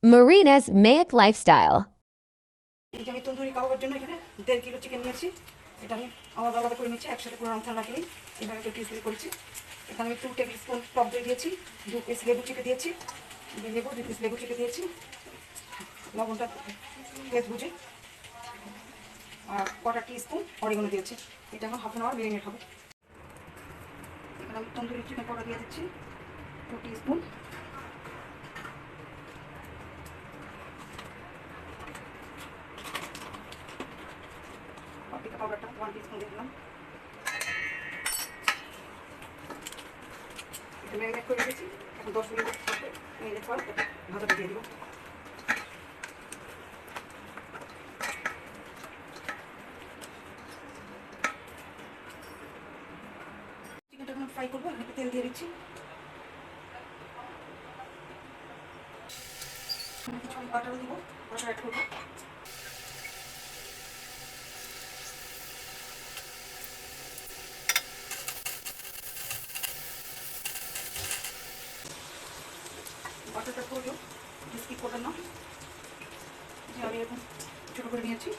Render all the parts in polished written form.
Marina's Mayak Lifestyle. এই যে আমি তন্দুরি কাবাবের জন্য এখানে 1.5 কিলো চিকেন নিয়েছি। এটা আমি আলাদা আলাদা করে নিচ্ছি, একসাথে পুরো রান্না রাখিনি। এভাবে একটু পিস পিস করেছি। এখানে আমি 2 টেবিল স্পুন টক দই দিয়েছি, 2 পিস লেবু চিপে দিয়েছি, 2 পিস লেবু চিপে দিয়েছি, লবণটা পেঁয়াজ বুঝে, আর কোয়ার্টার টি স্পুন অরিগানো দিয়েছি। এটা এখন হাফ অ্যান আওয়ার মেরিনেট হবে। এখানে আমি তন্দুরি চিকেন পাউডার দিয়ে দিচ্ছি 2 টি স্পুন, পাপরিকা পাউডারটা 1 টি স্পুন দিয়ে দিলাম। এটা ম্যারিনেট করে রেখেছি, এখন 10 মিনিট ম্যারিনেট পর ভাজাটা দিয়ে দিব। চিকেনটা এখন ফ্রাই করবো, একটু তেল দিয়ে দিচ্ছি, কিছু বাটারও দিব, বাটার অ্যাড করবো। বাটারটা করলো স্কিপ করবেন না, যে আমি এখন ছোটো করে নিয়েছি।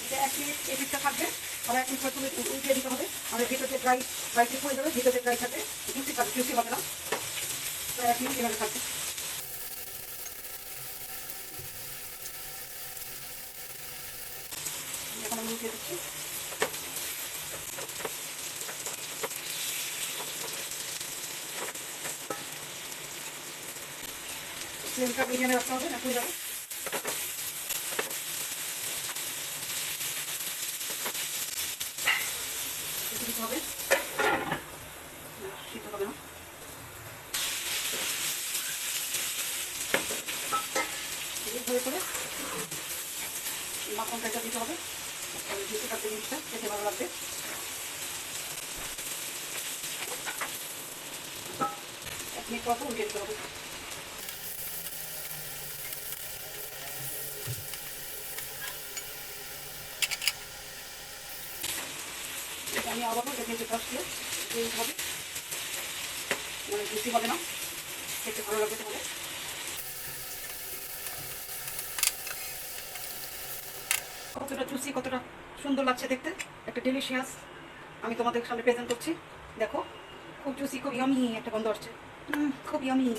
এটা 1 মিনিট এই দিকটা থাকবে, আর 1 মিনিট পর তুমি উল্টিয়ে দিতে হবে। আর ভিতরে ড্রাই ড্রাই ঠিক হয়ে যাবে, ভিতরে ড্রাই থাকবে, জুসি হবে না। 1 মিনিট এভাবে থাকবে। এখন আমি উল্টিয়ে দিচ্ছি। ফ্লেমটা মিডিয়ামে রাখতে হবে, না হয়ে যাবে। দিতে হবে, সিদ্ধ হবে না। এইভাবে করে মাখনটা এটা দিতে হবে, জুসি কাটতে জিনিসটা খেতে ভালো লাগবে। 1 মিনিট পর উল্টে দিতে হবে। আমি আবারও দেখেছি পাশ দিয়ে এইভাবে, মানে জুসি হবে না, খেতে ভালো লাগবে তাহলে। কতটা জুসি, কতটা সুন্দর লাগছে দেখতে, একটা ডেলিশিয়াস আমি তোমাদের সামনে প্রেজেন্ট করছি। দেখো, খুব জুসি, খুব ইয়ামি একটা গন্ধ আসছে, খুব ইয়ামি।